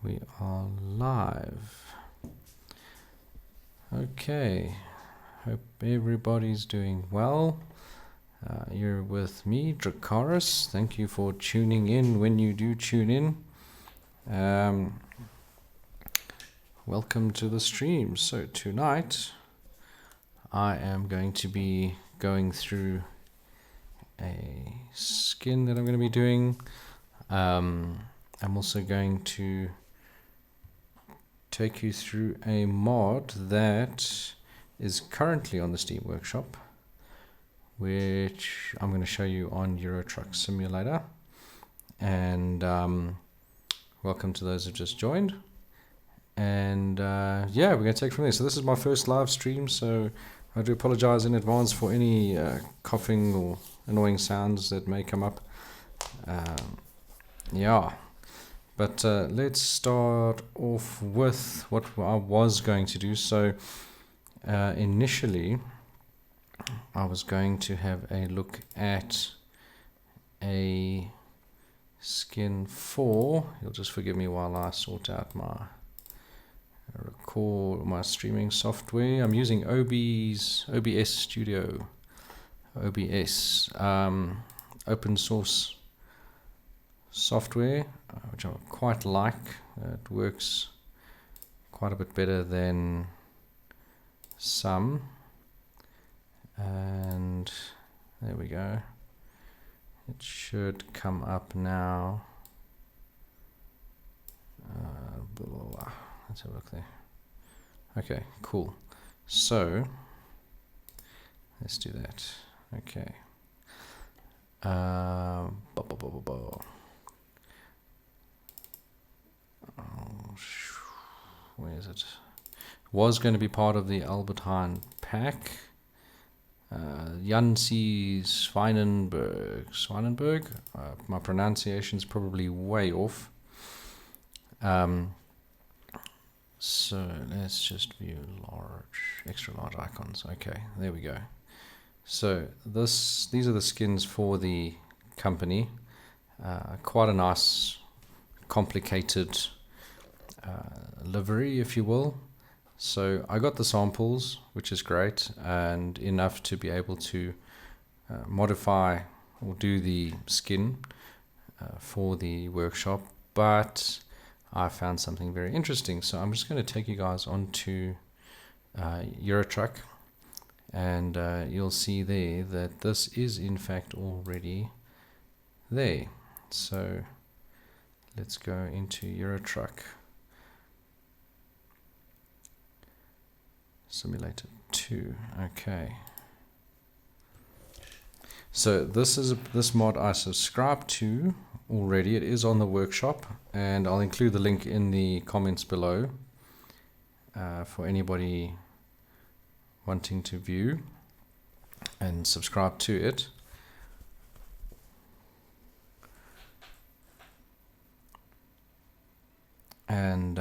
We are live. Okay, hope everybody's doing well. You're with me, Dragkarus. Thank you for tuning in when you do tune in. Welcome to the stream. So tonight I am going to be going through a skin that I'm going to be doing. I'm also going to take you through a mod that is currently on the Steam Workshop, which I'm going to show you on Euro Truck Simulator. And welcome to those who just joined. And yeah, we're going to take it from there. So this is my first live stream, so I do apologize in advance for any coughing or annoying sounds that may come up. Yeah. But let's start off with what I was going to do. So initially, I was going to have a look at a skin 4. You'll just forgive me while I sort out my streaming software. I'm using OBS Studio, OBS, open source software, which I quite like. It works quite a bit better than some. And there we go. It should come up now. Let's have a look there. Okay, cool. So let's do that. Okay. Where is it? Was going to be part of the Albert Heijn pack. Jansi Swijnenburg. My pronunciation is probably way off. So let's just view extra large icons. Okay, there we go. So these are the skins for the company. Quite a nice, complicated livery, if you will. So I got the samples, which is great, and enough to be able to modify or do the skin for the workshop. But I found something very interesting, so I'm just going to take you guys onto Eurotruck, and you'll see there that this is in fact already there. So let's go into Eurotruck Simulator 2. Okay. So this mod I subscribed to already. It is on the workshop, and I'll include the link in the comments below for anybody wanting to view and subscribe to it. And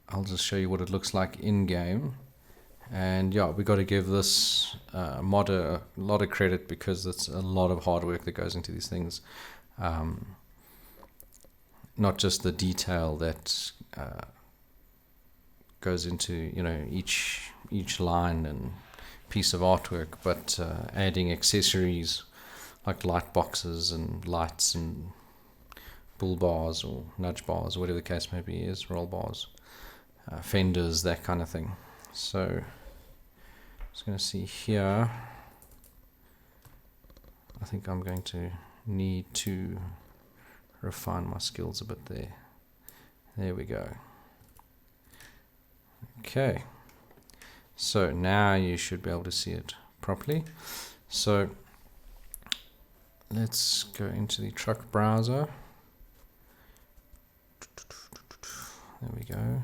I'll just show you what it looks like in game. And yeah, we got to give this mod a lot of credit, because it's a lot of hard work that goes into these things. Not just the detail that goes into each line and piece of artwork, but adding accessories like light boxes and lights and bull bars or nudge bars or whatever the case may be, is roll bars, fenders, that kind of thing. So I'm just going to see here. I think I'm going to need to refine my skills a bit there. There we go. Okay. So now you should be able to see it properly. So let's go into the truck browser. There we go.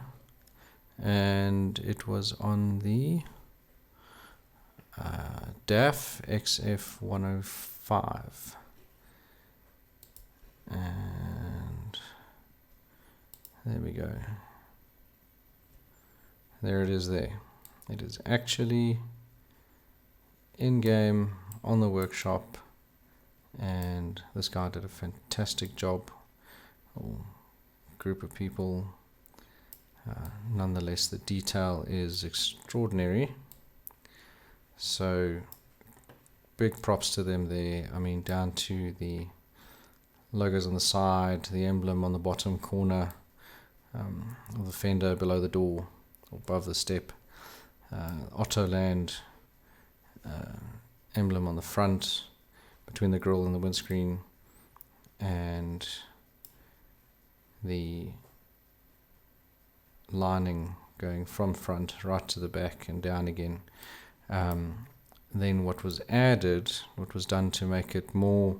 And it was on the DAF XF105. And there we go. There it is there. It is actually in-game on the workshop, and this guy did a fantastic job or group of people. Nonetheless, the detail is extraordinary. So big props to them there. I mean, down to the logos on the side, the emblem on the bottom corner of the fender below the door, or above the step, Autoland emblem on the front, between the grille and the windscreen, and the lining going from front right to the back and down again. Then what was added, what was done to make it more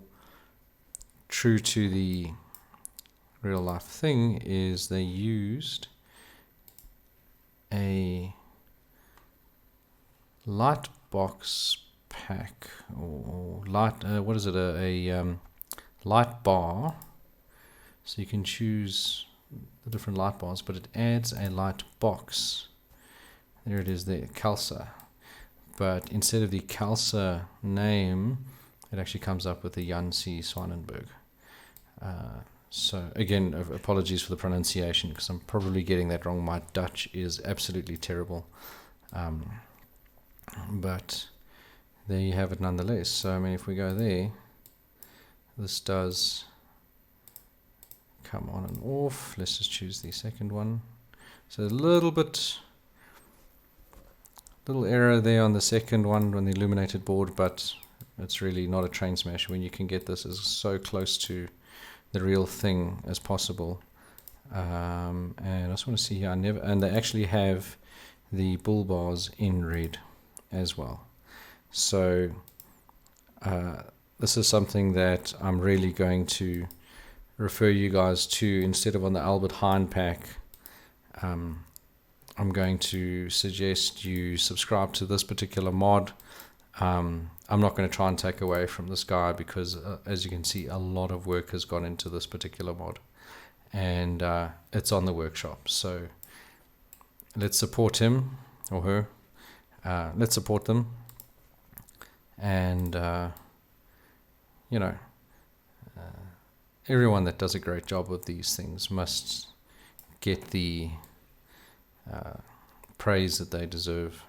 true to the real life thing, is they used a light box pack, or light, what is it, a light bar. So you can choose the different light bars, but it adds a light box. There it is there, KoviqkS. But instead of the KoviqkS name, it actually comes up with the Jansi Swijnenburg. So again, apologies for the pronunciation, because I'm probably getting that wrong. My Dutch is absolutely terrible. But there you have it nonetheless. So I mean, if we go there, this does come on and off. Let's just choose the second one. So a little error there on the second one on the illuminated board, but it's really not a train smash when you can get this as so close to the real thing as possible. And I just want to see here, and they actually have the bull bars in red as well. So this is something that I'm really going to refer you guys to. Instead of on the Albert Heijn pack, I'm going to suggest you subscribe to this particular mod. I'm not going to try and take away from this guy, because as you can see, a lot of work has gone into this particular mod, and it's on the workshop. So let's support him or her. Let's support them, and you know, everyone that does a great job with these things must get the praise that they deserve.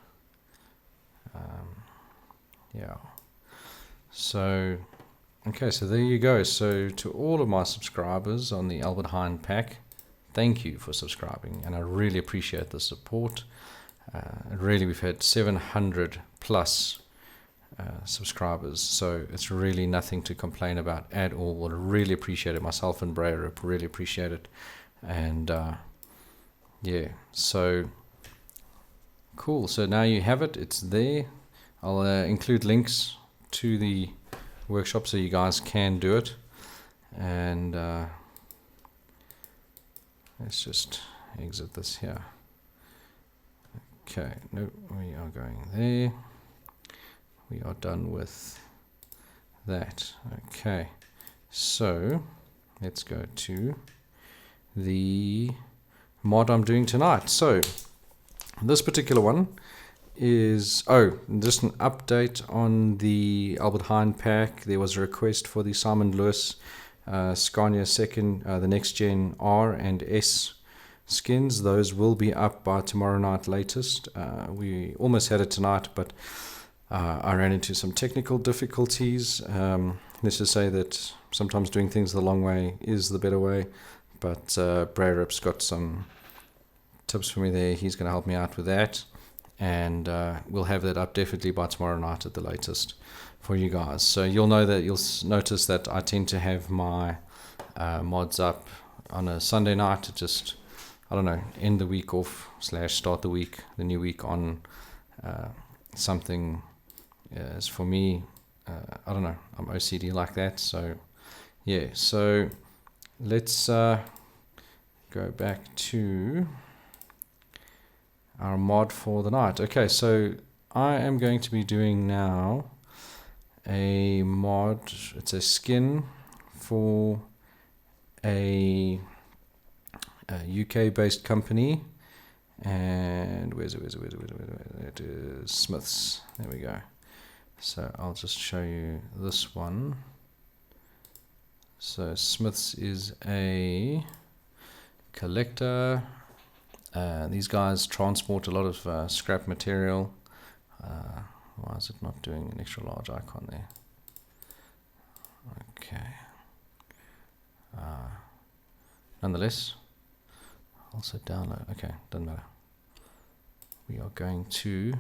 Yeah. So, okay, so there you go. So to all of my subscribers on the Albert Heijn pack, thank you for subscribing, and I really appreciate the support. Really, we've had 700 plus subscribers, so it's really nothing to complain about at all. I really appreciate it. Myself and Breyer really appreciate it. And yeah, so cool. So now you have it, it's there. I'll include links to the workshop so you guys can do it. And let's just exit this here. Okay, no, we are going there. We are done with that. Okay, so let's go to the mod I'm doing tonight. So this particular one is, just an update on the Albert Heijn pack. There was a request for the Simon Lewis Scania second, the next gen R and S skins. Those will be up by tomorrow night latest. We almost had it tonight, but I ran into some technical difficulties. Let's just say that sometimes doing things the long way is the better way, but Brarip's got some tips for me there. He's going to help me out with that, and we'll have that up definitely by tomorrow night at the latest for you guys. So you'll notice that I tend to have my mods up on a Sunday night to just, I don't know, end the week off / start the new week on something. As for me, I don't know, I'm OCD like that. So yeah, so let's go back to our mod for the night. Okay, so I am going to be doing now a mod. It's a skin for a UK based company, and where's it? It is Smiths. There we go. So I'll just show you this one. So Smiths is a collector. These guys transport a lot of scrap material. Why is it not doing an extra large icon there? Okay. Nonetheless, also download. Okay, doesn't matter. We are going to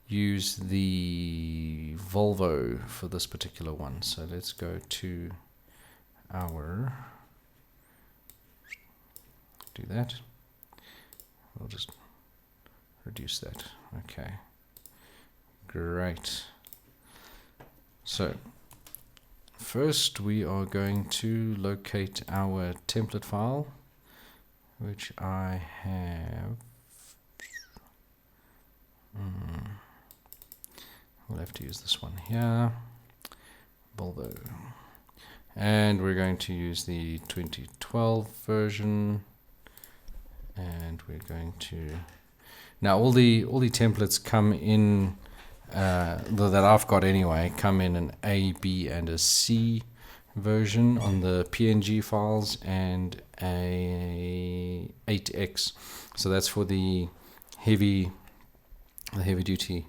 use the Volvo for this particular one. So let's go to our, do that. We'll just reduce that. Okay, great. So first we are going to locate our template file, which I have. We'll have to use this one here, Volvo, and we're going to use the 2012 version, and we're going to, now all the templates come in, that I've got anyway, come in an A, B, and a C version on the PNG files, and a 8X. So that's for the heavy duty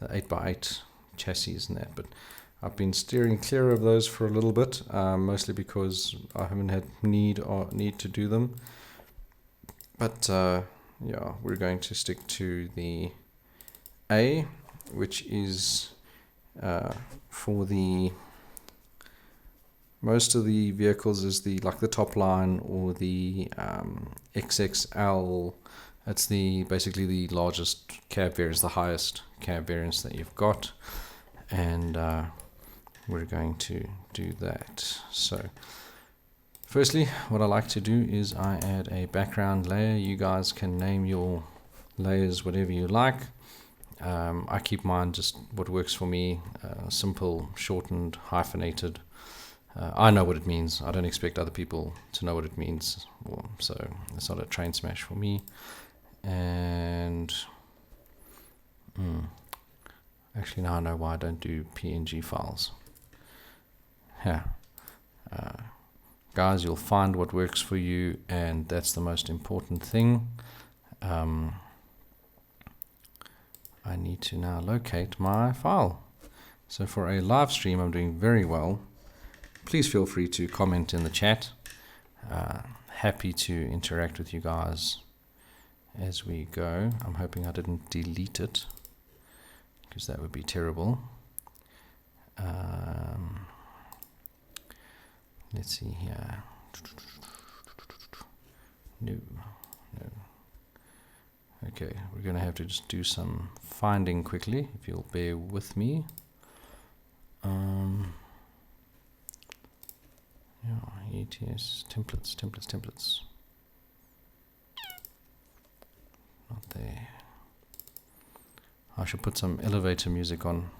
8x8 chassis and that. But I've been steering clear of those for a little bit, mostly because I haven't had need to do them. But yeah, we're going to stick to the A, which is for the most of the vehicles is the top line, or the XXL. It's basically the largest cab variance, the highest cab variance that you've got, and we're going to do that. So firstly, what I like to do is I add a background layer. You guys can name your layers whatever you like. I keep mine just what works for me, simple, shortened, hyphenated. I know what it means. I don't expect other people to know what it means, so it's not a train smash for me. And actually now I know why I don't do PNG files. Yeah. Guys, you'll find what works for you, and that's the most important thing. I need to now locate my file. So for a live stream, I'm doing very well. Please feel free to comment in the chat. Happy to interact with you guys as we go. I'm hoping I didn't delete it, because that would be terrible. Let's see here. No. Okay, we're going to have to just do some finding quickly, if you'll bear with me. Yeah, ETS, templates. Not there. I should put some elevator music on,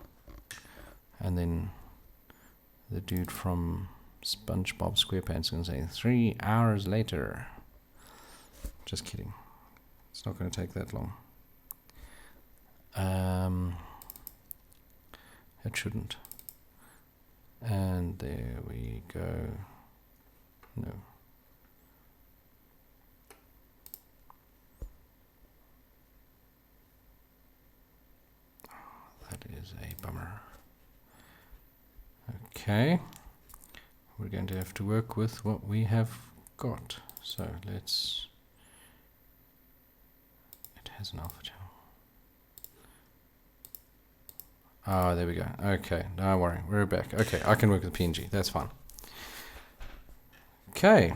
and then the dude from SpongeBob SquarePants is going to say 3 hours later. Just kidding. It's not going to take that long. It shouldn't. And there we go. No. That is a bummer. Okay. We're going to have to work with what we have got. So let's... It has an alpha channel. Oh, there we go. Okay, don't worry. We're back. Okay, I can work with PNG. That's fine. Okay.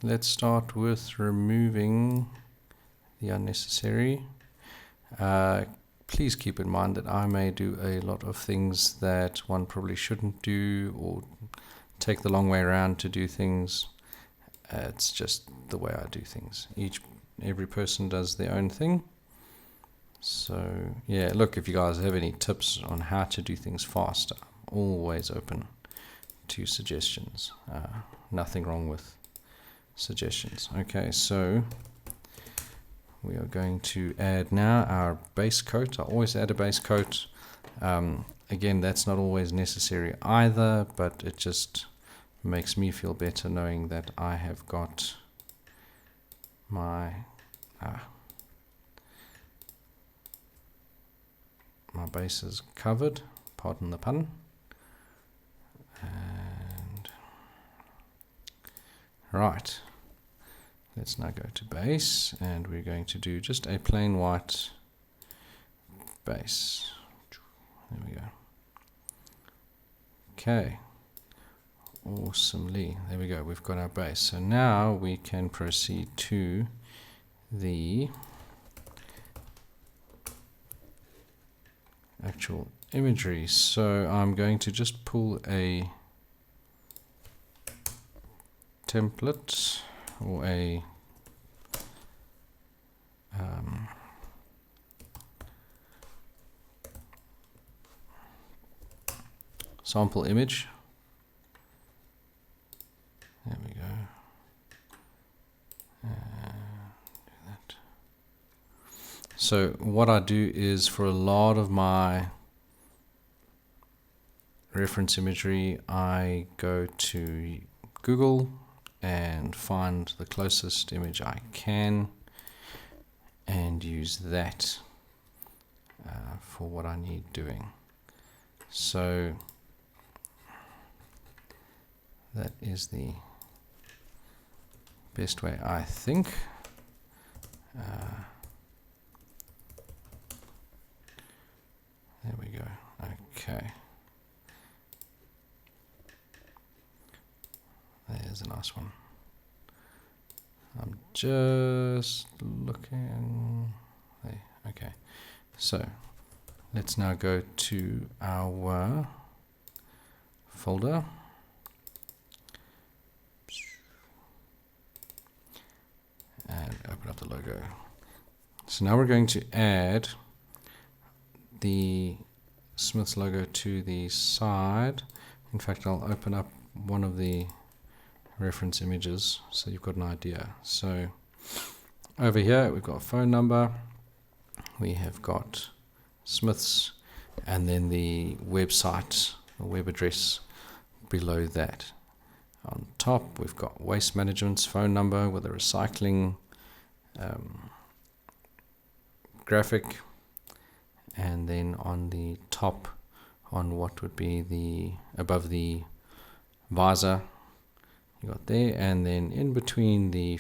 Let's start with removing the unnecessary. Please keep in mind that I may do a lot of things that one probably shouldn't do, or take the long way around to do things. It's just the way I do things. Every person does their own thing. So yeah, look, if you guys have any tips on how to do things fast, I'm always open to suggestions. Nothing wrong with suggestions. Okay, so we are going to add now our base coat. I always add a base coat. again, that's not always necessary either, but it just makes me feel better knowing that I have got my my bases covered, pardon the pun. And right, let's now go to base, and we're going to do just a plain white base. There we go. Okay, awesomely, there we go, we've got our base. So now we can proceed to the actual imagery. So I'm going to just pull a template or a sample image. There we go. Do that. So what I do is, for a lot of my reference imagery, I go to Google and find the closest image I can and use that for what I need doing. So that is the best way, I think. There we go. Okay. There's a nice one. I'm just looking there. Okay. So let's now go to our folder. And open up the logo. So now we're going to add the Smiths logo to the side. In fact, I'll open up one of the reference images so you've got an idea. So over here we've got a phone number, we have got Smiths, and then the website, the web address below that. On top we've got Waste Management's phone number with a recycling graphic, and then on the top, on what would be the above the visor, you got there, and then in between the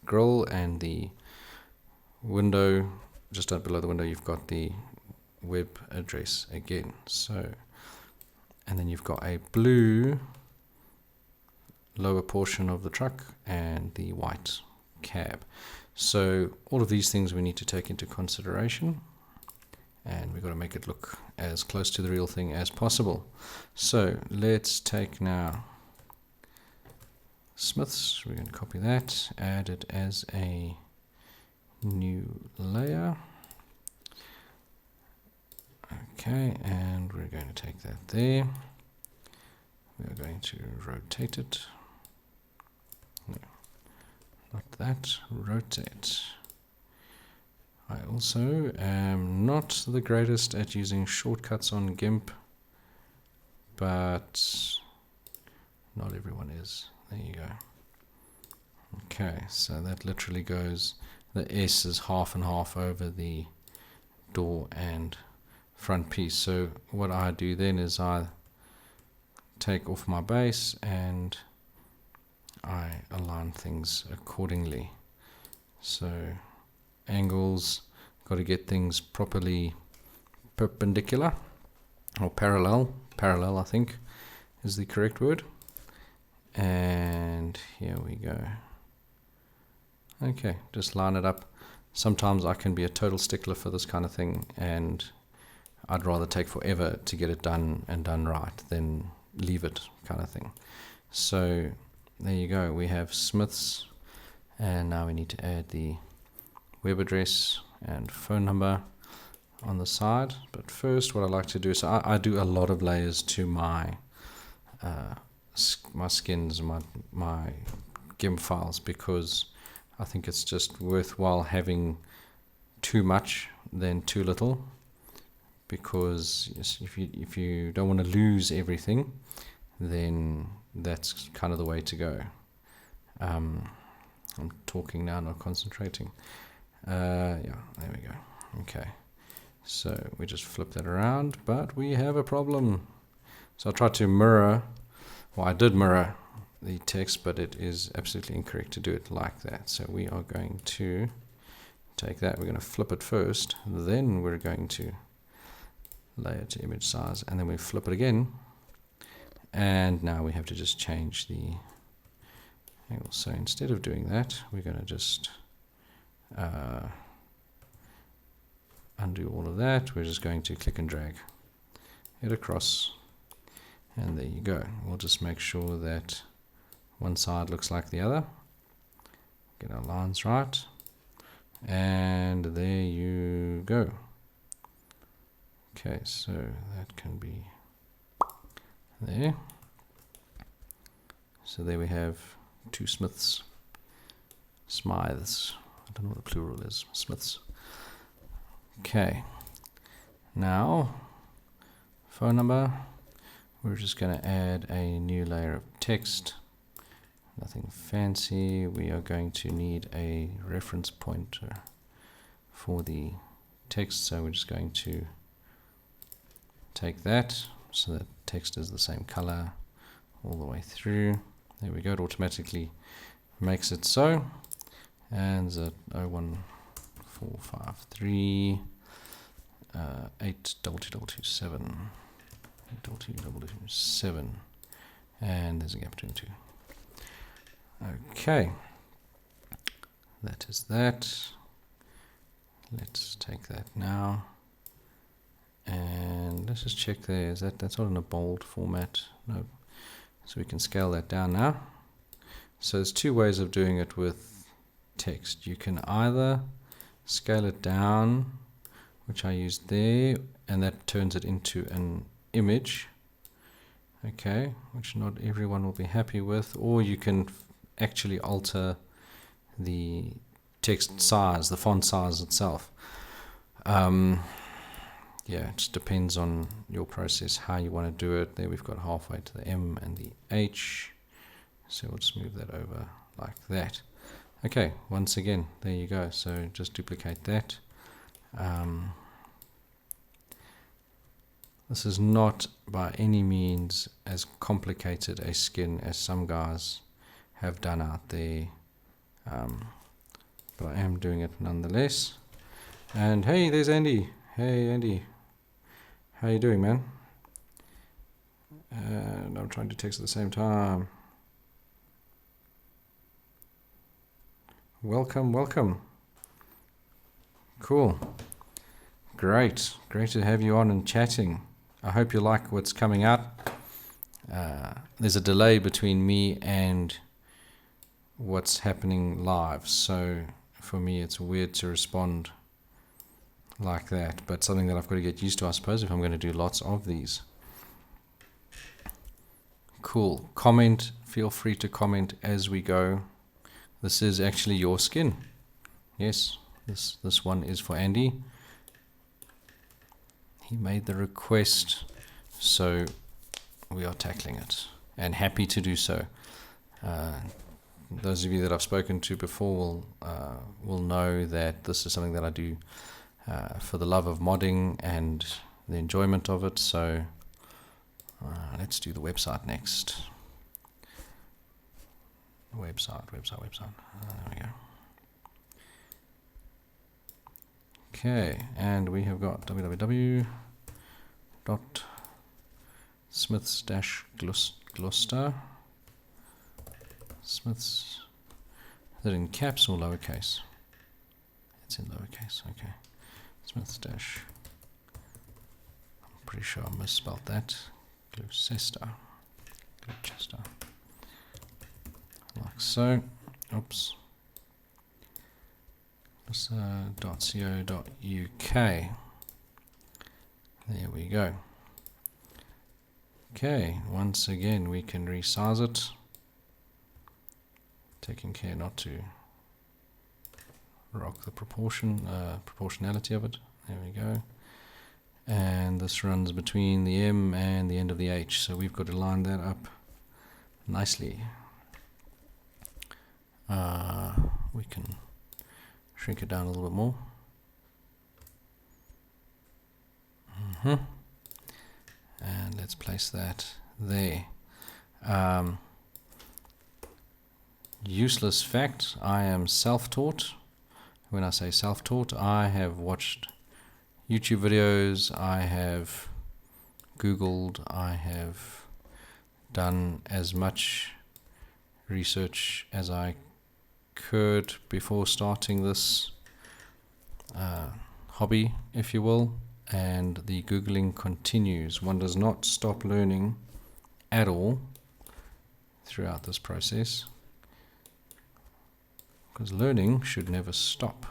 grill and the window, just up below the window, you've got the web address again. So, and then you've got a blue lower portion of the truck and the white cab. So all of these things we need to take into consideration, and we've got to make it look as close to the real thing as possible. So let's take now Smiths, we're going to copy that, add it as a new layer. Okay, and we're going to take that there. We're going to rotate it. No, not that, rotate. I also am not the greatest at using shortcuts on GIMP, but not everyone is. There you go. Okay, so that literally goes, the S is half and half over the door and front piece. So what I do then is I take off my base and I align things accordingly. So angles, got to get things properly perpendicular or parallel I think is the correct word. And here we go. Okay, just line it up. Sometimes I can be a total stickler for this kind of thing, and I'd rather take forever to get it done and done right than leave it kind of thing. So there you go, we have Smiths, and now we need to add the web address and phone number on the side. But first what I like to do is I do a lot of layers to my my skins, my GIMP files, because I think it's just worthwhile having too much than too little, because if you don't want to lose everything, then that's kind of the way to go. I'm talking now, not concentrating. Yeah, there we go. Okay, so we just flip that around, but we have a problem. So I tried to mirror, well, I did mirror the text, but it is absolutely incorrect to do it like that. So we are going to take that, we're going to flip it first, then we're going to layer to image size, and then we flip it again, and now we have to just change the angle. So instead of doing that, we're going to just undo all of that. We're just going to click and drag it across, and there you go. We'll just make sure that one side looks like the other, get our lines right, and there you go. Okay, so that can be there. So there we have two Smiths, Smythes, I don't know what the plural is, Smiths. Okay, now phone number, we're just going to add a new layer of text, nothing fancy. We are going to need a reference pointer for the text, so we're just going to take that so that text is the same color all the way through. There we go, it automatically makes it so. And the 01453 82227 82227, and there's a gap between two. Okay, that is that. Let's take that now, and let's just check there. Is that's not in a bold format? No. So we can scale that down now. So there's two ways of doing it with text. You can either scale it down, which I used there, and that turns it into an image, okay, which not everyone will be happy with, or you can actually alter the text size, the font size itself. Yeah, it just depends on your process, how you want to do it. There we've got halfway to the M and the H, so we'll just move that over like that. Okay, once again, there you go. So just duplicate that. This is not by any means as complicated a skin as some guys have done out there, but I am doing it nonetheless. And hey, there's Andy. Hey Andy, how you doing, man? And I'm trying to text at the same time. Welcome, welcome. Cool. Great to have you on and chatting. I hope you like what's coming out. There's a delay between me and what's happening live, so for me it's weird to respond like that, but something that I've got to get used to, I suppose, if I'm going to do lots of these. Cool. Comment, feel free to comment as we go. This is actually your skin. Yes, this one is for Andy. He made the request, so we are tackling it, and happy to do so. Those of you that I've spoken to before will know that this is something that I do for the love of modding and the enjoyment of it. So let's do the website next. Website. There we go. Okay, and we have got www.smiths-gloucester. Smiths, is it in caps or lowercase? It's in lowercase, okay. Smiths- I'm pretty sure I misspelled that. Gloucester. Like so. Oops. .co.uk. There we go. Okay, once again we can resize it, taking care not to rock the proportionality of it. There we go. and this runs between the M and the end of the H, so we've got to line that up nicely. We can shrink it down a little bit more. And let's place that there. Useless fact, I am self-taught. When I say self-taught, I have watched YouTube videos, I have Googled, I have done as much research as I could before starting this hobby, if you will, and the Googling continues. One does not stop learning at all throughout this process, because learning should never stop.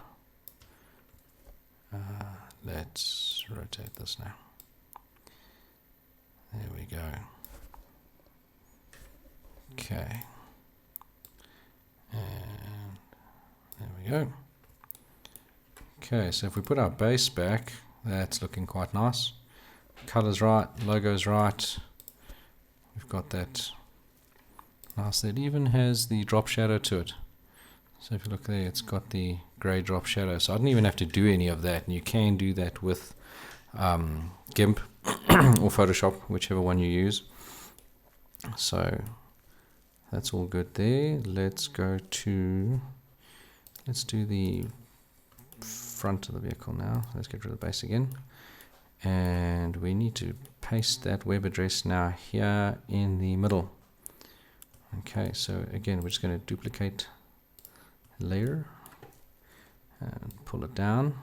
Let's rotate this now. There we go. Okay. And there we go. Okay, so if we put our base back, that's looking quite nice. Color's right, logo's right. We've got that nice. It even has the drop shadow to it. So if you look there, it's got the grey drop shadow. So I didn't even have to do any of that. And you can do that with GIMP or Photoshop, whichever one you use. So that's all good there. Let's do the front of the vehicle now. Let's get rid of the base again. And we need to paste that web address now here in the middle. Okay, so again, we're just going to duplicate layer and pull it down.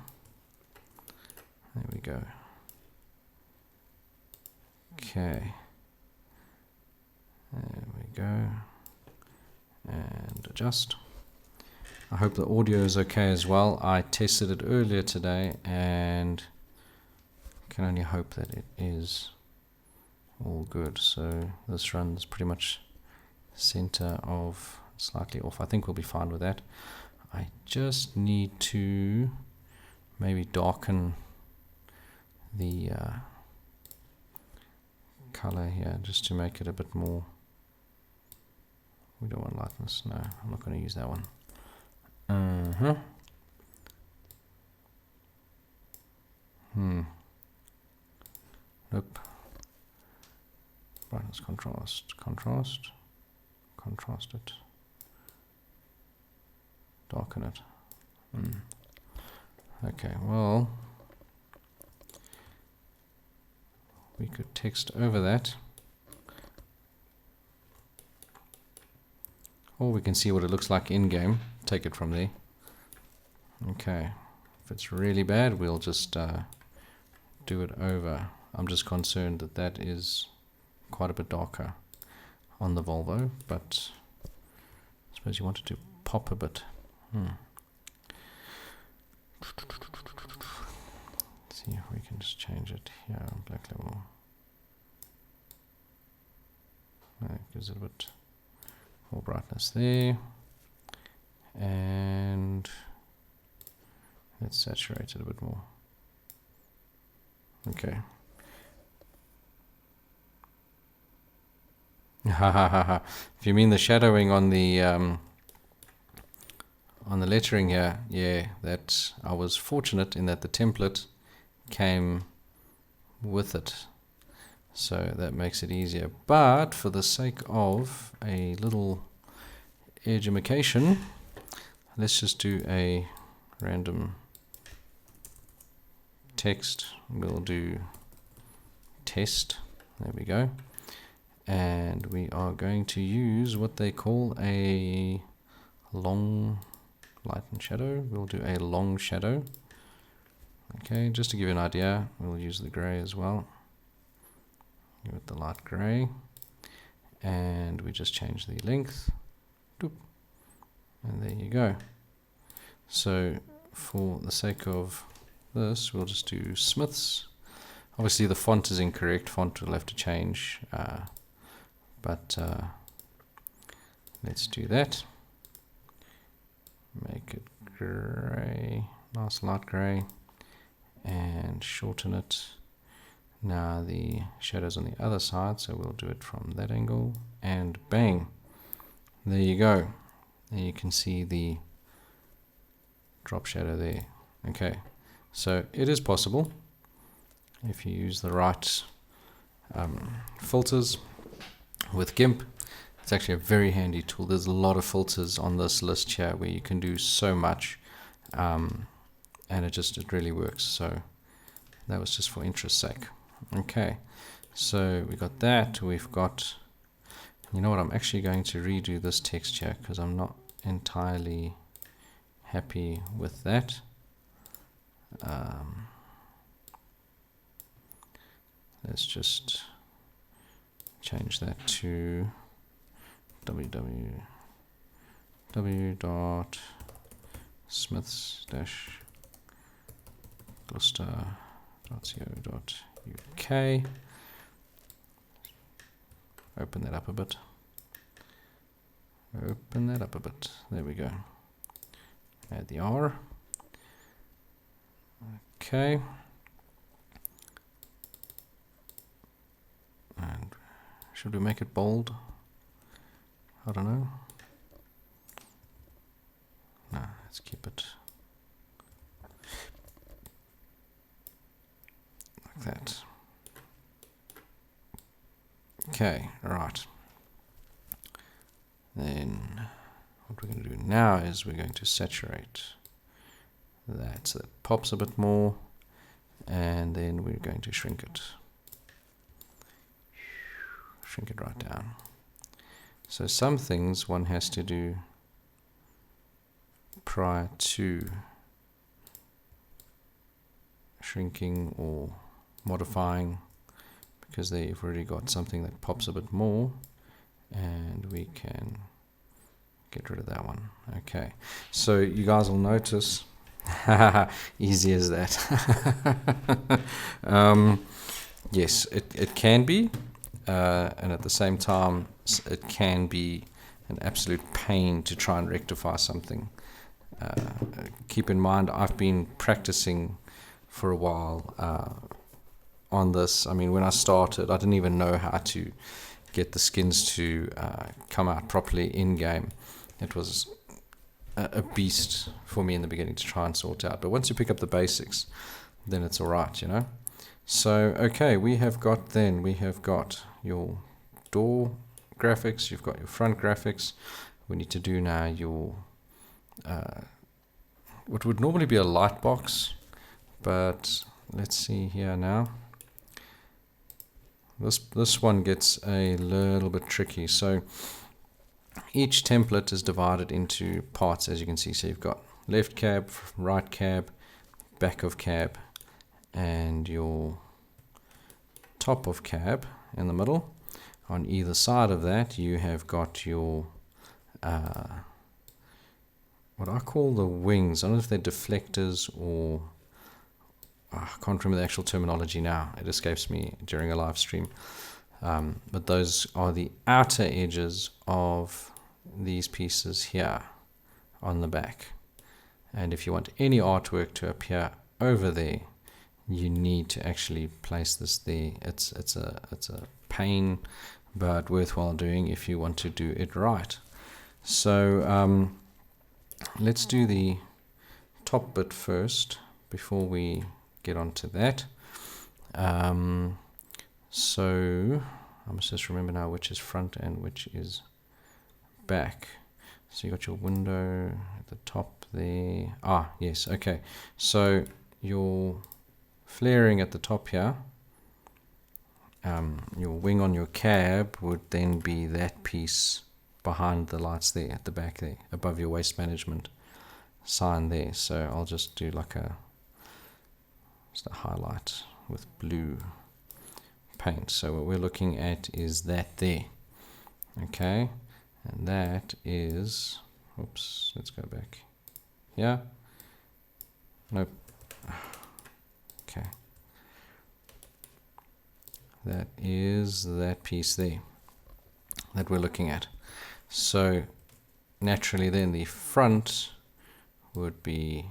There we go. Okay, there we go, and adjust. I hope the audio is okay as well. I tested it earlier today and can only hope that it is all good. So this runs pretty much center of, slightly off. I think we'll be fine with that. I just need to maybe darken the color here just to make it a bit more. We don't want lightness. No, I'm not going to use that one. Nope. Brightness, contrast it. Darken it. Okay, well, we could text over that, or we can see what it looks like in game. Take it from there. Okay, if it's really bad, we'll just do it over. I'm just concerned that that is quite a bit darker on the Volvo, but I suppose you want it to pop a bit. Let's see if we can just change it here on black level. That gives it a bit more brightness there. And let's saturate it a bit more. Okay. If you mean the shadowing on the lettering here, yeah, that I was fortunate in that the template came with it, so that makes it easier. But for the sake of a little education, let's just do a random text. We'll do test. There we go. And we are going to use what they call a long light and shadow. We'll do a long shadow. Okay, just to give you an idea, we'll use the gray as well. Give it the light gray. And we just change the length. Doop. And there you go. So for the sake of this, we'll just do Smiths. Obviously the font is incorrect. Font will have to change. But let's do that. Make it gray, nice light gray, and shorten it. Now the shadow's on the other side, so we'll do it from that angle, and bang, there you go. There you can see the drop shadow there. Okay, so it is possible if you use the right filters with GIMP. It's actually a very handy tool. There's a lot of filters on this list here where you can do so much, and it really works. So that was just for interest's sake. Okay, so we got that. We've got, you know what, I'm actually going to redo this texture because I'm not entirely happy with that. Let's just change that to www.smiths-gloucester.co.uk. Open that up a bit. Open that up a bit. There we go. Add the R. Okay. And should we make it bold? I don't know. No, let's keep it like that. Okay, right. Then what we're going to do now is we're going to saturate that so that it pops a bit more, and then we're going to shrink it. Shrink it right down. So some things one has to do prior to shrinking or modifying, because they've already got something that pops a bit more, and we can get rid of that one. Okay, so you guys will notice, easy as that. Yes, it can be, and at the same time it can be an absolute pain to try and rectify something. Keep in mind, I've been practicing for a while on this. I mean, when I started, I didn't even know how to get the skins to come out properly in game. It was a beast for me in the beginning to try and sort out. But once you pick up the basics, then it's all right, you know. So, okay, we have got your door graphics, you've got your front graphics. We need to do now your what would normally be a light box, but let's see here now. This one gets a little bit tricky. So each template is divided into parts, as you can see. So you've got left cab, right cab, back of cab, and your top of cab in the middle. On either side of that, you have got your what I call the wings. I don't know if they're deflectors or I can't remember the actual terminology now. It escapes me during a live stream. But those are the outer edges of these pieces here on the back. And if you want any artwork to appear over there, you need to actually place this there. It's a pain, but worthwhile doing if you want to do it right. So let's do the top bit first before we get onto that. So I must just remember now which is front and which is back. So you got your window at the top there. Ah, yes, okay. So your flaring at the top here, your wing on your cab would then be that piece behind the lights there at the back there, above your waste management sign there. So I'll just do like a highlight with blue paint. So what we're looking at is that there. Okay, and that is, oops, let's go back. Yeah, nope. Okay, that is that piece there that we're looking at. So naturally then the front would be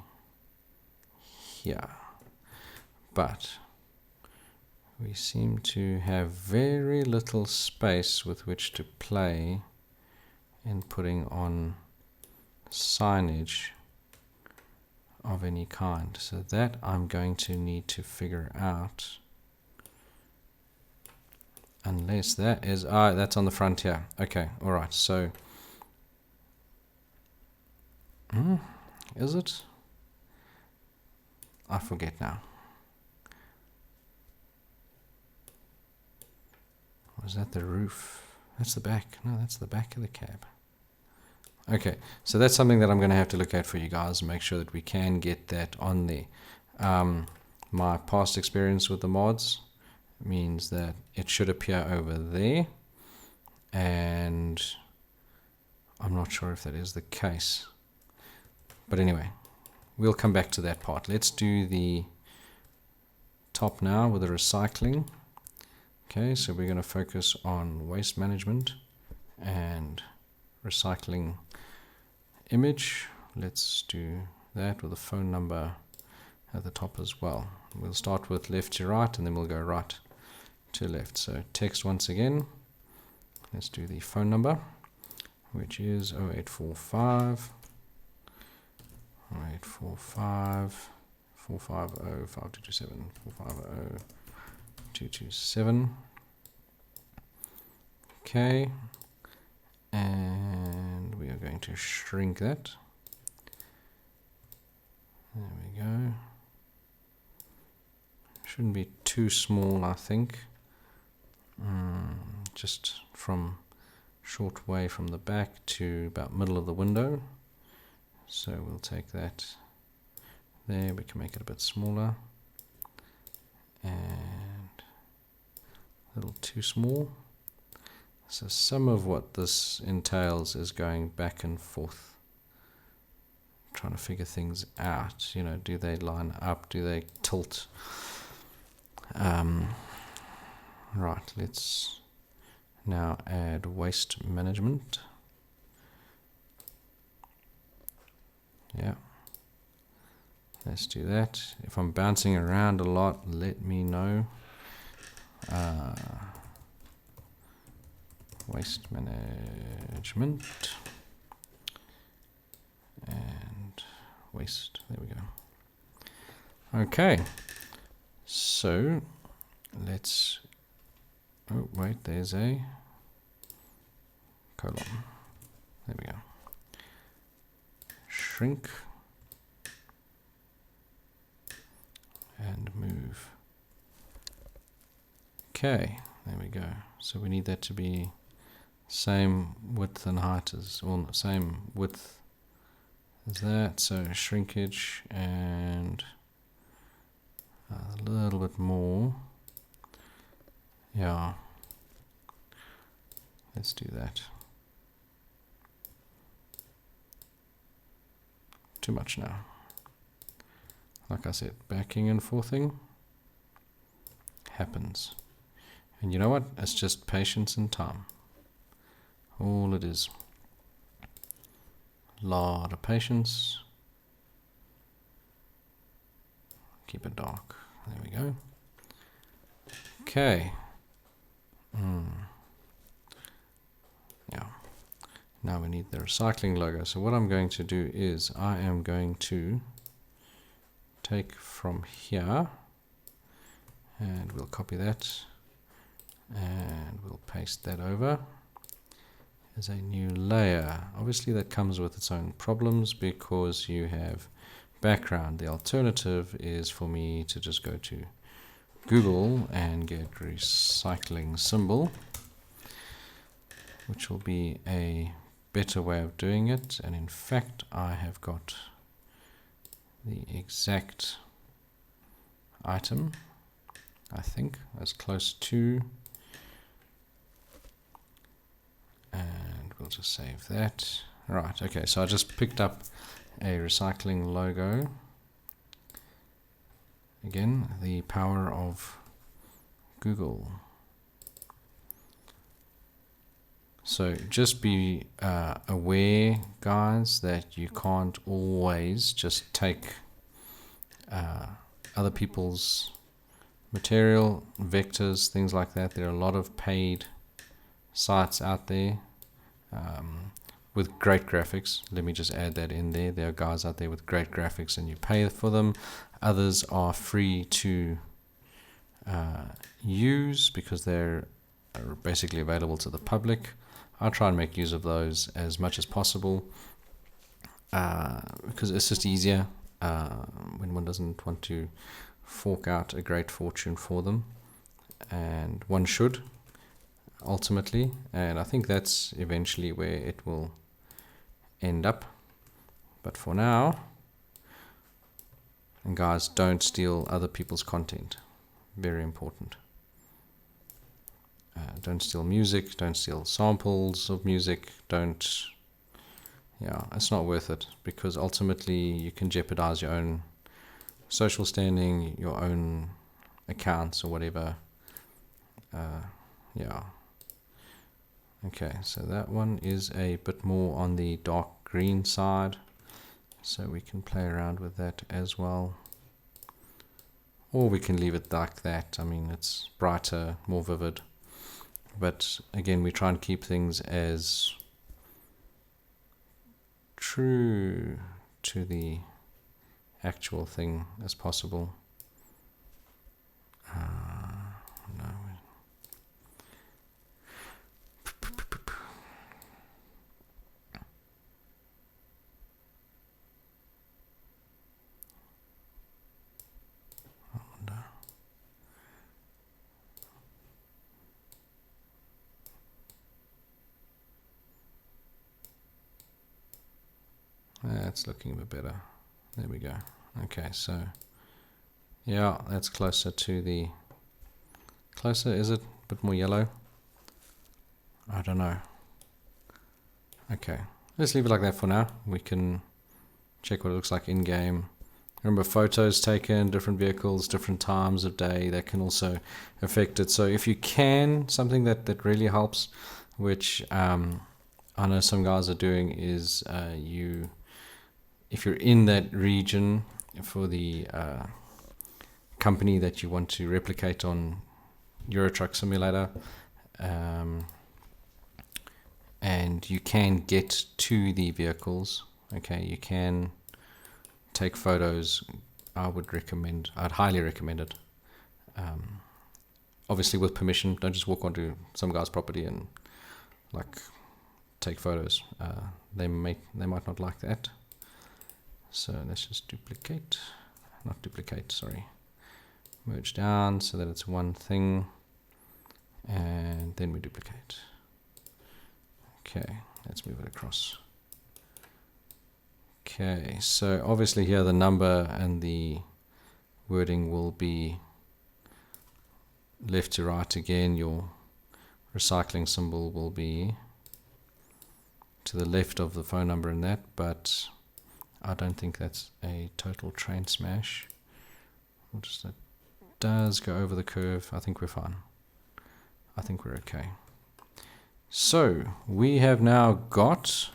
here, but we seem to have very little space with which to play in putting on signage of any kind. So that I'm going to need to figure out. Unless that is, that's on the front here. Okay, alright, so, is it? I forget now. Was that the roof? That's the back. No, that's the back of the cab. Okay, so that's something that I'm going to have to look at for you guys and make sure that we can get that on there. My past experience with the mods means that it should appear over there, and I'm not sure if that is the case. But anyway, we'll come back to that part. Let's do the top now with the recycling. Okay, so we're going to focus on waste management and recycling image. Let's do that with a phone number at the top as well. We'll start with left to right and then we'll go right to left. So text once again. Let's do the phone number, which is 0845 0845 450 5227 450 227. Okay, and we are going to shrink that. There we go. Shouldn't be too small, I think. Just from short way from the back to about middle of the window. So we'll take that there. We can make it a bit smaller. And a little too small. So some of what this entails is going back and forth, trying to figure things out. You know, do they line up? Do they tilt? Right, let's now add waste management. Yeah, let's do that. If I'm bouncing around a lot, let me know. Waste management and waste. There we go. Okay, so let's, oh wait, there's a colon. There we go. Shrink and move. Okay, there we go. So we need that to be same width and height as, well, same width as that. So shrinkage and a little bit more. Yeah, let's do that. Too much now. Like I said, backing and forthing happens. And you know what? It's just patience and time. All it is. Lot of patience. Keep it dark. There we go. Okay. Yeah. Now we need the recycling logo. So what I'm going to do is I am going to take from here and we'll copy that and we'll paste that over as a new layer. Obviously that comes with its own problems because you have background. The alternative is for me to just go to Google and get recycling symbol, which will be a better way of doing it. And in fact I have got the exact item, I think, as close to, and we'll just save that. Right, okay, so I just picked up a recycling logo. Again, the power of Google. So just be aware, guys, that you can't always just take other people's material, vectors, things like that. There are a lot of paid sites out there with great graphics. Let me just add that in there. There are guys out there with great graphics and you pay for them. Others are free to use because they're basically available to the public. I'll try and make use of those as much as possible because it's just easier when one doesn't want to fork out a great fortune for them, and one should ultimately, and I think that's eventually where it will end up. But for now, and guys, don't steal other people's content. Very important. Don't steal music, don't steal samples of music, it's not worth it, because ultimately you can jeopardize your own social standing, your own accounts or whatever. Okay, so that one is a bit more on the dark green side, so we can play around with that as well. Or we can leave it like that. I mean, it's brighter, more vivid. But again, we try and keep things as true to the actual thing as possible. No. That's looking a bit better. There we go. Okay, so yeah, that's closer to the is it? A bit more yellow? I don't know. Okay, let's leave it like that for now. We can check what it looks like in game. Remember, photos taken, different vehicles, different times of day, that can also affect it. So if you can, something that really helps, which I know some guys are doing, is if you're in that region for the company that you want to replicate on Euro Truck Simulator, and you can get to the vehicles, okay, you can take photos. I'd highly recommend it. Obviously with permission, don't just walk onto some guy's property and take photos. They might not like that. So let's just merge down so that it's one thing, and then we duplicate. Okay, let's move it across. Okay, so obviously here the number and the wording will be left to right again. Your recycling symbol will be to the left of the phone number and that, but I don't think that's a total train smash. That does go over the curve. I think we're fine. I think we're okay. So we have now got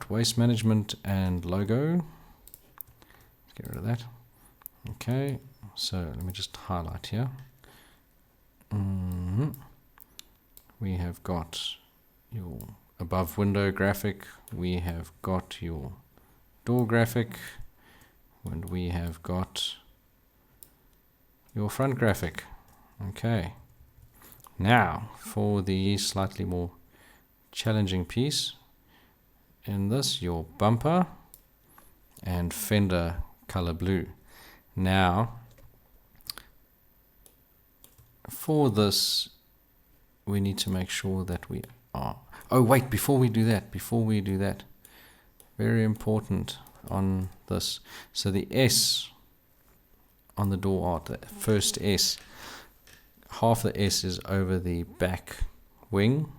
waste management and logo. Let's get rid of that. Okay, so let me just highlight here. We have got your above window graphic, we have got your door graphic, and we have got your front graphic. Okay, now for the slightly more challenging piece, in this, your bumper and fender color blue. Now for this, we need to make sure that we are before we do that, very important on this. So the S on the door art, the first S, half the S is over the back wing,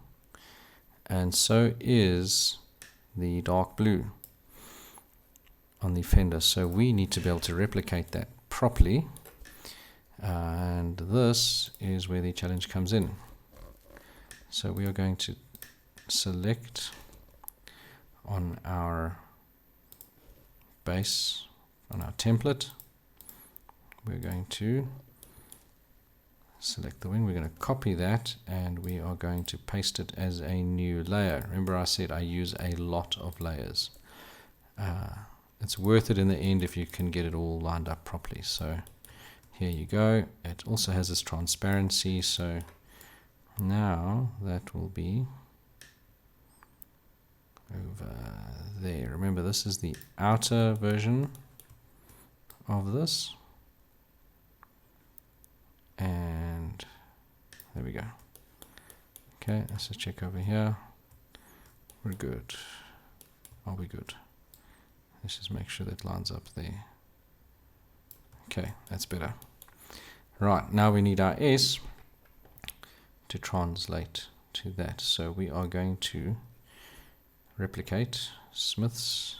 and so is the dark blue on the fender. So we need to be able to replicate that properly, and this is where the challenge comes in. So we are going to select on our base, on our template, we're going to select the wing, we're going to copy that, and we are going to paste it as a new layer. Remember I said I use a lot of layers. It's worth it in the end if you can get it all lined up properly. So here you go. It also has this transparency, so now that will be over there. Remember, this is the outer version of this, and there we go. Okay, let's just check over here. We're good. Are we good? Let's just make sure that lines up there. Okay, that's better. Right, now we need our S to translate to that. So we are going to replicate Smiths,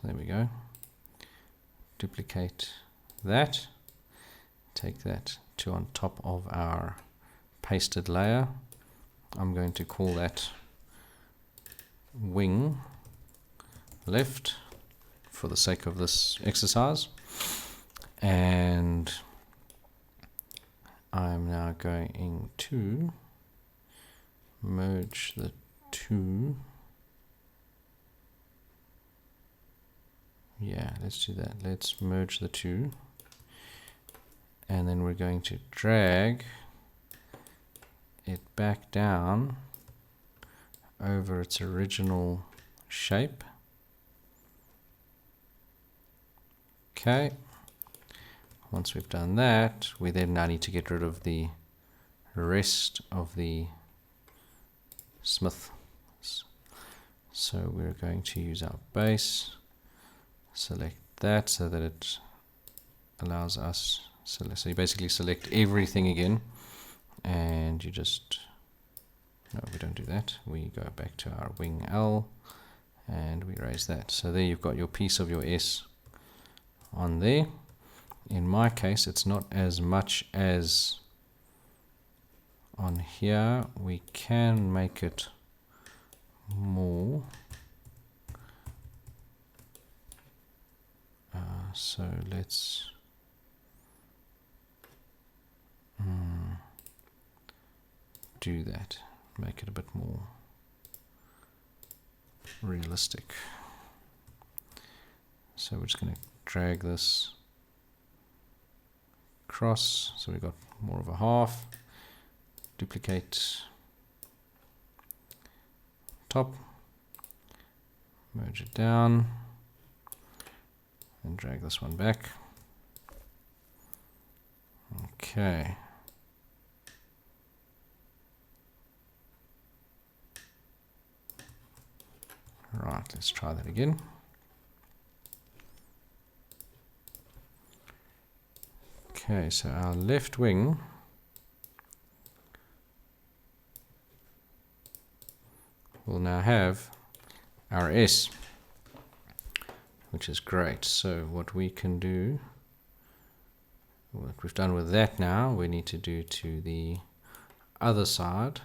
there we go. Duplicate that. Take that to on top of our pasted layer. I'm going to call that wing left for the sake of this exercise, and I'm now going to merge the two. Yeah, let's do that. Let's merge the two, and then we're going to drag it back down over its original shape. Okay, once we've done that, we then now need to get rid of the rest of the Smiths. So we're going to use our base, select that so that it allows us, so you basically select everything again, and you just, no, we don't do that, we go back to our wing L and we raise that. So there you've got your piece of your S on there. In my case, it's not as much as on here. We can make it more. So let's do that. Make it a bit more realistic. So we're just going to drag this across, so we've got more of a half. Duplicate top, merge it down, and drag this one back. Okay. Right, let's try that again. Okay, so our left wing will now have our S, which is great. So what we can do, what we've done with that now, we need to do to the other side.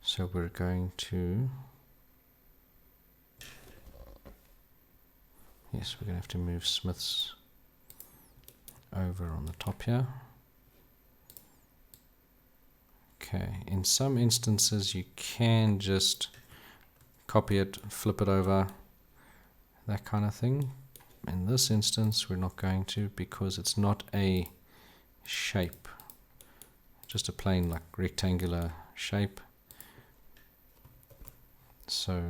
So we're going to, yes, we're going to have to move Smiths over on the top here. Okay, in some instances you can just copy it, flip it over, that kind of thing. In this instance we're not going to, because it's not a shape, just a plain like rectangular shape. So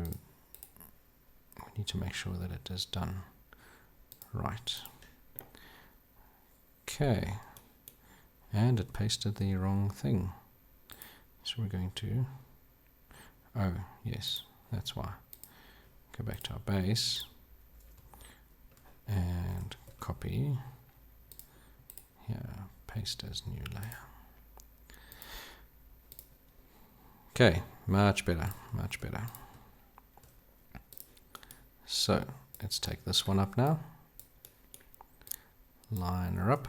we need to make sure that it is done right. Okay, and it pasted the wrong thing. So we're going to, oh yes, that's why. Go back to our base and copy here, paste as new layer. Okay, much better, much better. So let's take this one up now, line her up.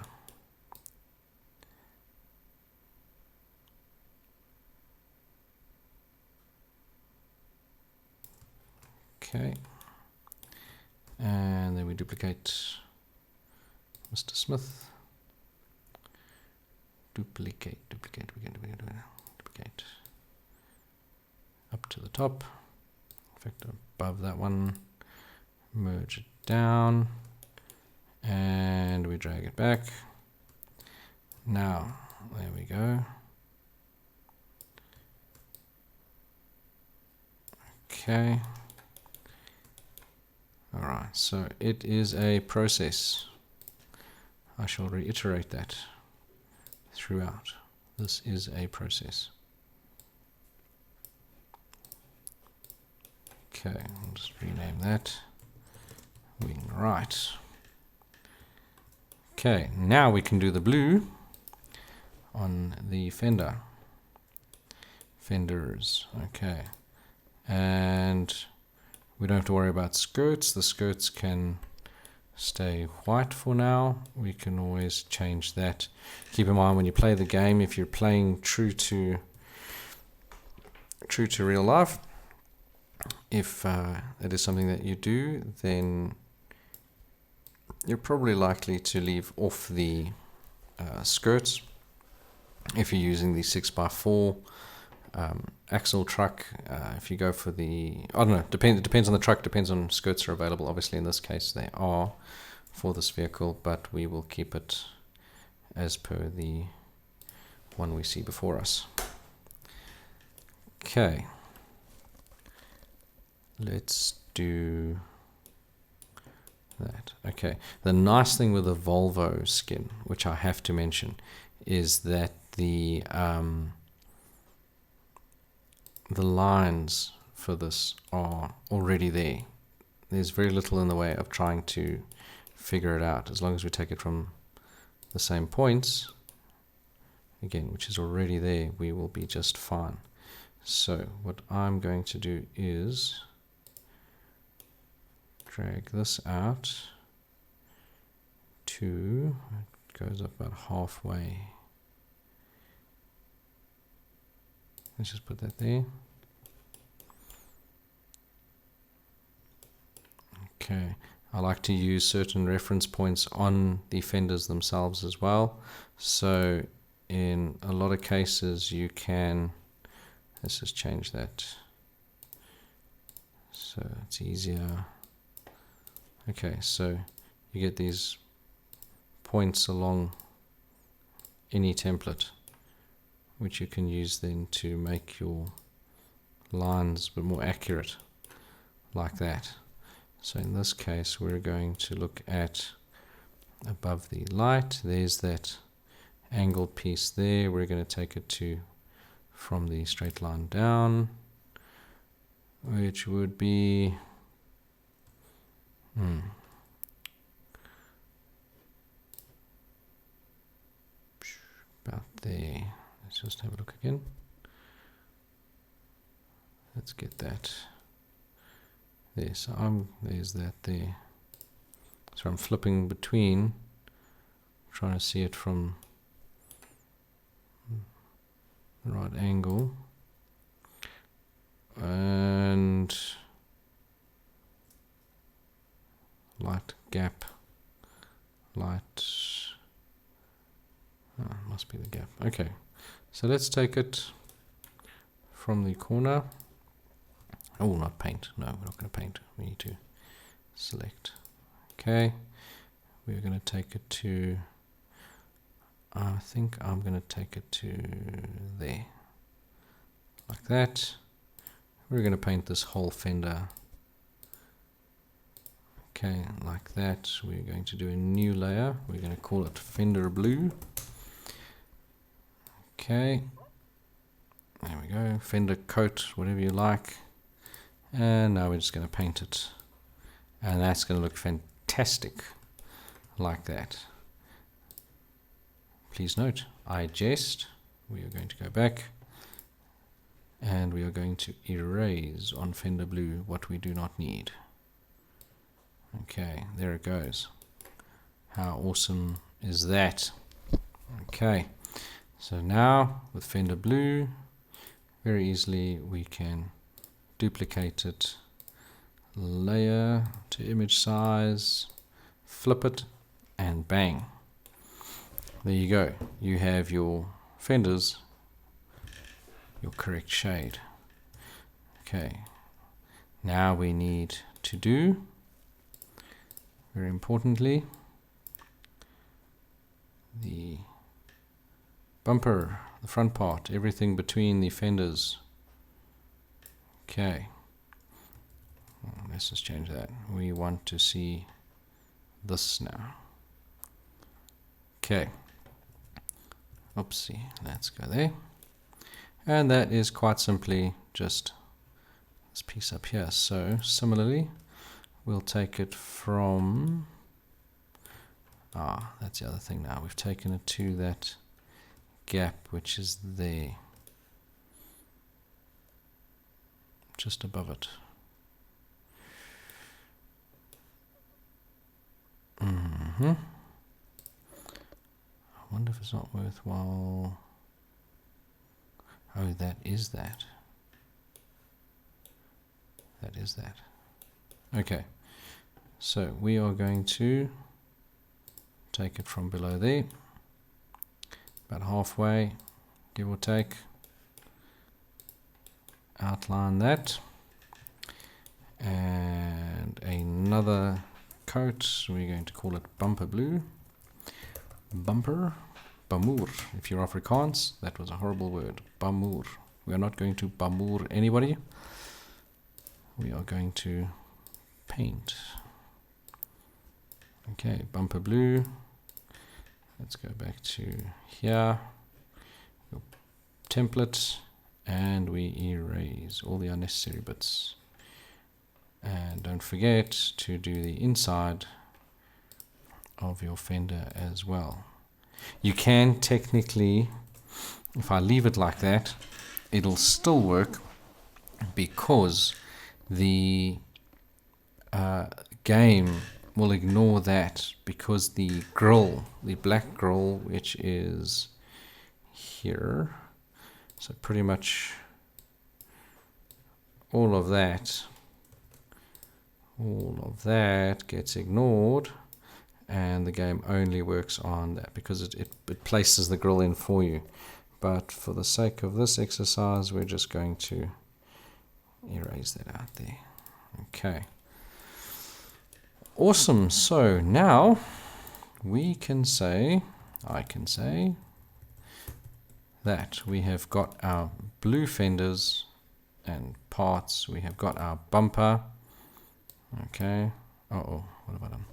Okay, and then we duplicate Mr. Smith. Duplicate. Up to the top. In fact, above that one. Merge it down. And we drag it back. Now, there we go. Okay. Alright, so it is a process. I shall reiterate that throughout. This is a process. Okay, I'll just rename that. Wing right. Okay, now we can do the blue on the fender. Fenders, okay. And we don't have to worry about skirts. The skirts can stay white for now. We can always change that. Keep in mind when you play the game, if you're playing true to real life, if it is something that you do, then you're probably likely to leave off the skirts. If you're using the 6x4 axle truck, if you go for the, I don't know, it depends on the truck, depends on skirts are available. Obviously in this case they are for this vehicle, but we will keep it as per the one we see before us. Okay, let's do that. Okay, the nice thing with the Volvo skin, which I have to mention, is that the lines for this are already there. There's very little in the way of trying to figure it out. As long as we take it from the same points, again, which is already there, we will be just fine. So what I'm going to do is drag this out to, it goes up about halfway. Let's just put that there. Okay, I like to use certain reference points on the fenders themselves as well. So in a lot of cases you can, let's just change that so it's easier. Okay, so you get these points along any template, which you can use then to make your lines a bit more accurate, like that. So in this case, we're going to look at above the light. There's that angled piece there. We're going to take it to from the straight line down, which would be about there. Let's just have a look again. Let's get that there. So there's that there. So I'm flipping between, trying to see it from the right angle, and light gap, light, must be the gap. Okay, so let's take it from the corner. Oh, not paint. No, we're not going to paint. We need to select. Okay, we're going to take it to, I think I'm going to take it to there, like that. We're going to paint this whole fender. Okay, like that. We're going to do a new layer. We're going to call it Fender Blue. Okay, there we go. Fender coat, whatever you like. And now we're just going to paint it. And that's going to look fantastic, like that. Please note, I jest. We are going to go back. And we are going to erase on Fender Blue what we do not need. Okay, there it goes. How awesome is that? Okay, so now with Fender Blue, very easily we can duplicate it, layer to image size, flip it, and bang. There you go. You have your fenders, your correct shade. Okay. Now we need to do, very importantly, the bumper, the front part, everything between the fenders. Okay. Let's just change that. We want to see this now. Okay. Oopsie, let's go there. And that is quite simply just this piece up here. So similarly, we'll take it from, that's the other thing now. We've taken it to that gap, which is there, just above it. I wonder if it's not worthwhile. Oh, that is that. That is that. Okay, so we are going to take it from below there, about halfway, give or take, outline that, and another coat, we're going to call it bumper blue, bumper, bamoer, if you're Afrikaans, that was a horrible word, bamoer. We are not going to bamoer anybody, we are going to paint. Okay, bumper blue, let's go back to here, your template, and we erase all the unnecessary bits. And don't forget to do the inside of your fender as well. You can technically, if I leave it like that, it'll still work because the game will ignore that, because the grill, the black grill, which is here, so pretty much all of that gets ignored, and the game only works on that because it places the grill in for you. But for the sake of this exercise, we're just going to erase that out there. Okay. Awesome. So now we can say, I can say that we have got our blue fenders and parts. We have got our bumper. Okay. Uh-oh, what have I done?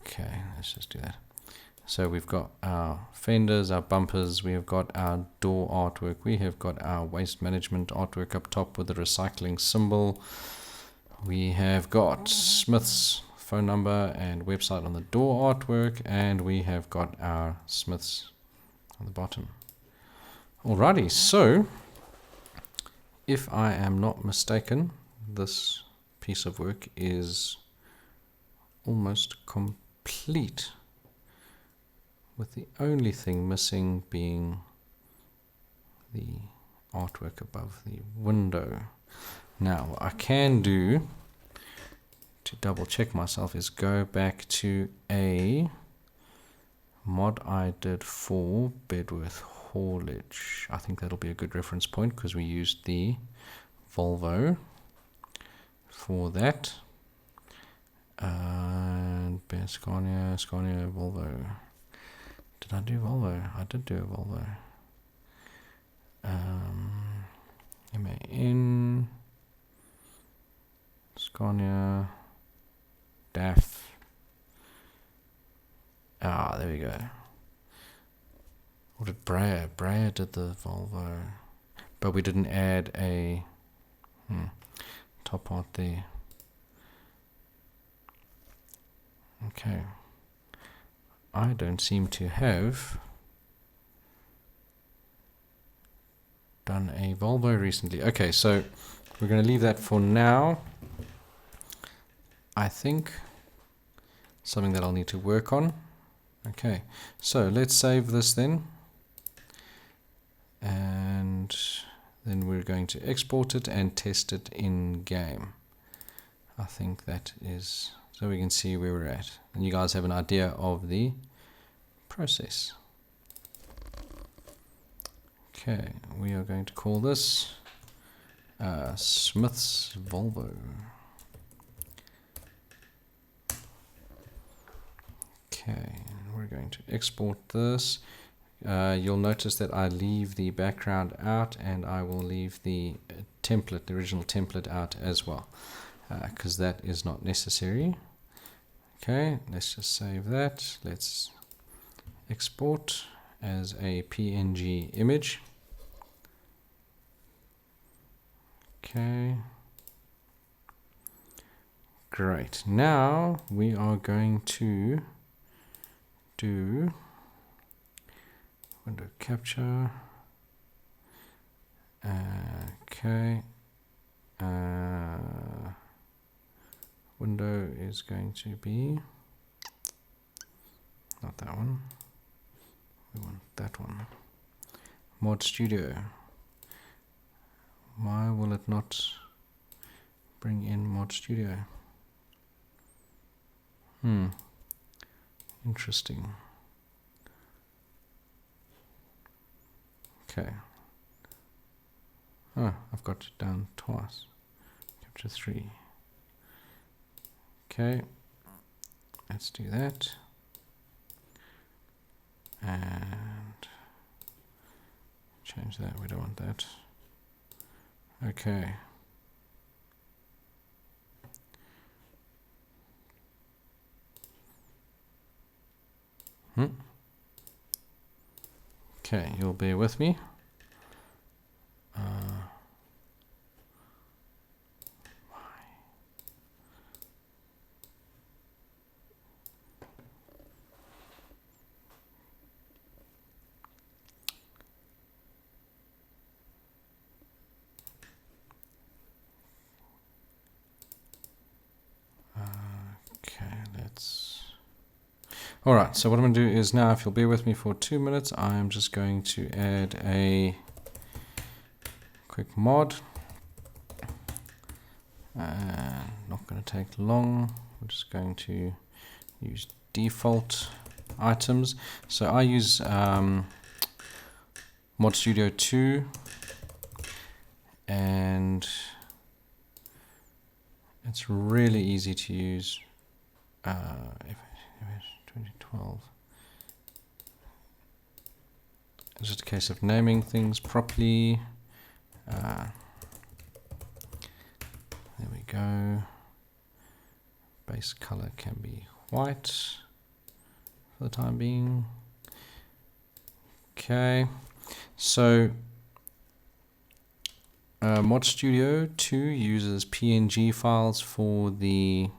Okay, let's just do that. So we've got our fenders, our bumpers, we have got our door artwork, we have got our waste management artwork up top with the recycling symbol. We have got Smith's phone number and website on the door artwork, and we have got our Smiths on the bottom. Alrighty, so if I am not mistaken, this piece of work is almost complete, with the only thing missing being the artwork above the window. Now, what I can do to double check myself is go back to a mod I did for Bedworth haulage. I think that'll be a good reference point because we used the Volvo for that. And Scania, Volvo. Did I do Volvo? I did do a Volvo. MAN, Scania, DAF. There we go. What did Brayer? Brayer did the Volvo, but we didn't add a top part there. Okay. I don't seem to have done a Volvo recently. Okay, so we're going to leave that for now. I think something that I'll need to work on. Okay, so let's save this then. And then we're going to export it and test it in game. I think that is so we can see where we're at, and you guys have an idea of the process. Okay, we are going to call this Smith's Volvo. Okay, we're going to export this. You'll notice that I leave the background out, and I will leave the template, the original template, out as well, because that is not necessary. Okay, let's just save that. Let's export as a PNG image. Okay, great. Now we are going to do window capture. Okay, window is going to be not that one. We want that one. Mod Studio. Why will it not bring in Mod Studio? Interesting. Okay. Oh, I've got it down twice. Capture 3. Okay. Let's do that. And change that. We don't want that. Okay. Okay, you'll bear with me. Alright, so what I'm going to do is now, if you'll bear with me for 2 minutes, I'm just going to add a quick mod. Not going to take long. I'm just going to use default items. So I use Mod Studio 2, and it's really easy to use. 2012. It's just a case of naming things properly. There we go. Base color can be white for the time being. Okay, so Mod Studio 2 uses PNG files for the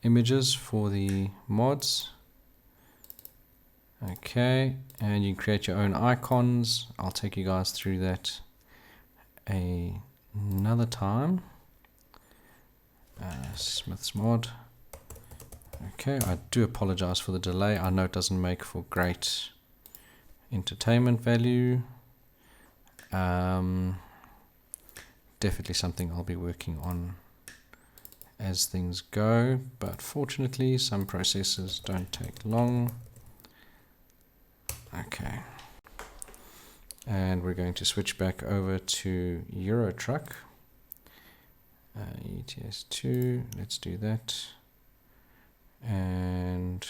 images for the mods. Okay, and you can create your own icons. I'll take you guys through that another time. Smith's mod. Okay, I do apologize for the delay. I know it doesn't make for great entertainment value. Definitely something I'll be working on as things go, but fortunately some processes don't take long. Okay, and we're going to switch back over to Euro Truck. ETS2, let's do that. And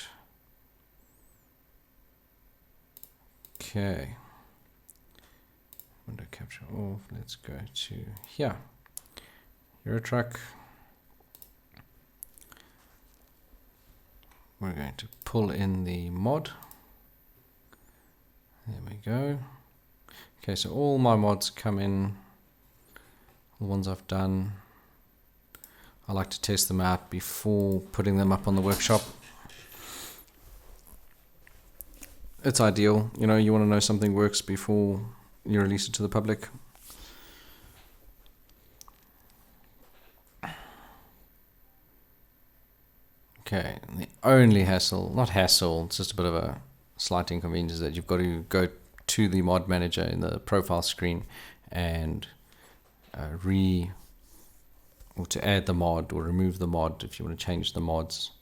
okay, window capture off. Let's go to here, Euro Truck. We're going to pull in the mod. There we go. Okay, so all my mods come in, the ones I've done. I like to test them out before putting them up on the workshop. It's ideal, you know, you want to know something works before you release it to the public. Okay, the only hassle, not hassle, it's just a bit of a slight inconvenience, that you've got to go to the mod manager in the profile screen and or to add the mod or remove the mod if you want to change the mods.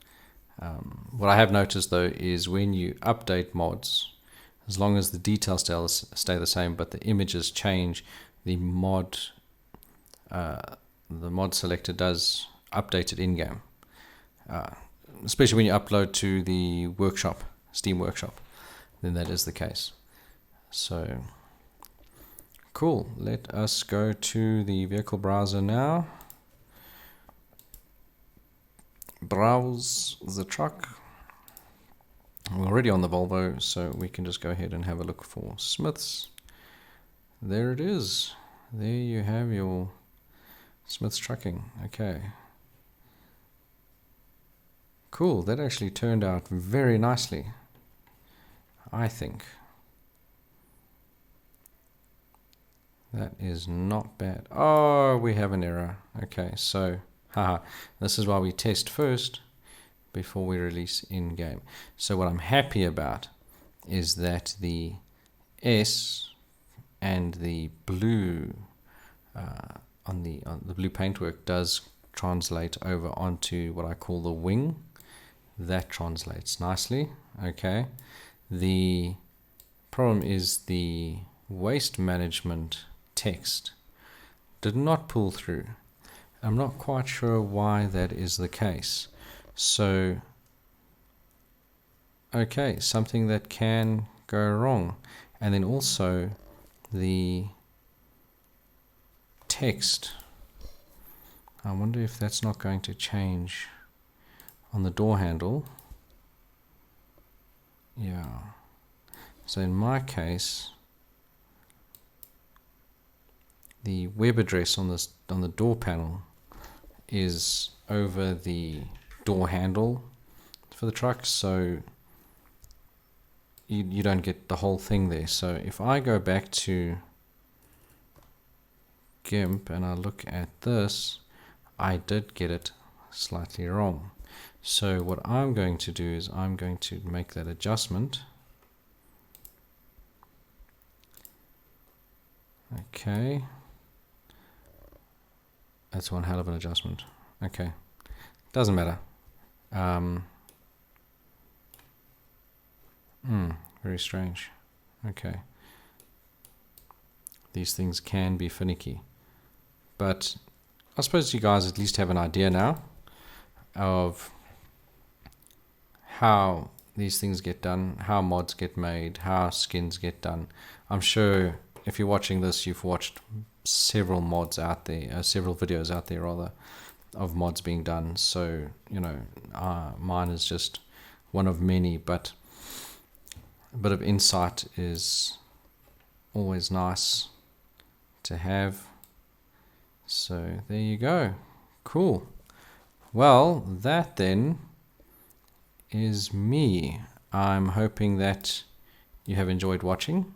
What I have noticed though is when you update mods, as long as the details stay the same but the images change, the mod selector does update it in-game, especially when you upload to the workshop, Steam Workshop, then that is the case. So cool, let us go to the vehicle browser now. Browse the truck. We're already on the Volvo, so we can just go ahead and have a look for Smiths. There it is. There you have your Smiths trucking. Okay. Cool, that actually turned out very nicely, I think. That is not bad. Oh, we have an error. Okay, so haha, this is why we test first before we release in-game. So what I'm happy about is that the S and the blue on the blue paintwork does translate over onto what I call the wing. That translates nicely. Okay. The problem is the waste management text did not pull through. I'm not quite sure why that is the case. So, okay, something that can go wrong. And then also the text. I wonder if that's not going to change on the door handle. Yeah. So in my case, the web address on the door panel is over the door handle for the truck, so you don't get the whole thing there. So if I go back to GIMP and I look at this, I did get it slightly wrong. So what I'm going to do is I'm going to make that adjustment. Okay. That's one hell of an adjustment. Okay. Doesn't matter. Very strange. Okay. These things can be finicky. But I suppose you guys at least have an idea now of how these things get done, how mods get made, how skins get done. I'm sure if you're watching this, you've watched several mods out there, several videos out there rather, of mods being done. So, you know, mine is just one of many, but a bit of insight is always nice to have. So there you go. Cool. Well, that then is me. I'm hoping that you have enjoyed watching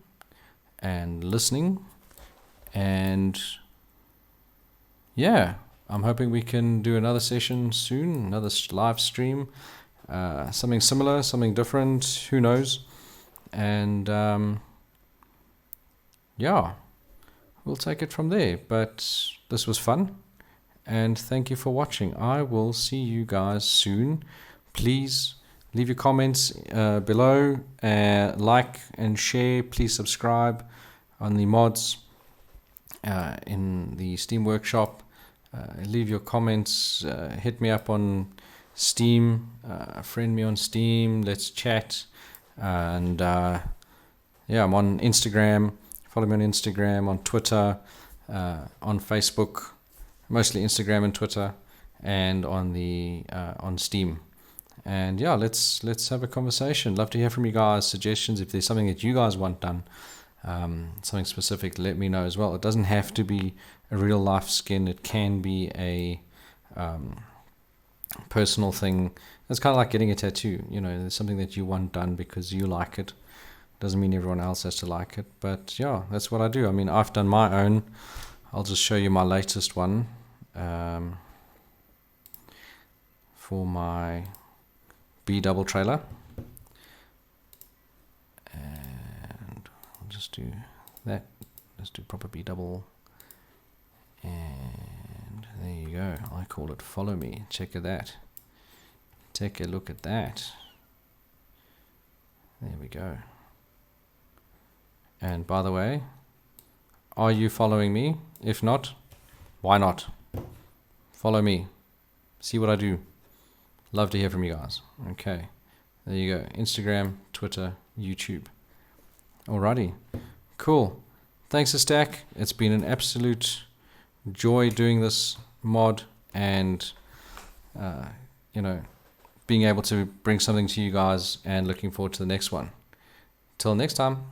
and listening, and yeah, I'm hoping we can do another session soon, another live stream, something similar, something different, who knows. And yeah, we'll take it from there. But this was fun, and thank you for watching. I will see you guys soon. Please leave your comments below, like and share. Please subscribe on the mods in the Steam Workshop. Leave your comments, hit me up on Steam, friend me on Steam, let's chat. And yeah, I'm on Instagram. Follow me on Instagram, on Twitter, on Facebook, mostly Instagram and Twitter, and on Steam. And yeah, let's have a conversation. Love to hear from you guys, suggestions. If there's something that you guys want done, something specific, let me know as well. It doesn't have to be a real life skin. It can be a personal thing. It's kind of like getting a tattoo. You know, there's something that you want done because you like it. Doesn't mean everyone else has to like it. But yeah, that's what I do. I mean, I've done my own. I'll just show you my latest one for my B double trailer. And I'll just do that. Let's do proper B double. And there you go. go. I call it follow me. Check that. Take a look at that. There we go. And by the way, are you following me? If not, why not? Follow me. See what I do. Love to hear from you guys. Okay. There you go. Instagram, Twitter, YouTube. Alrighty. Cool. Thanks a stack. It's been an absolute joy doing this mod and, being able to bring something to you guys, and looking forward to the next one. Till next time.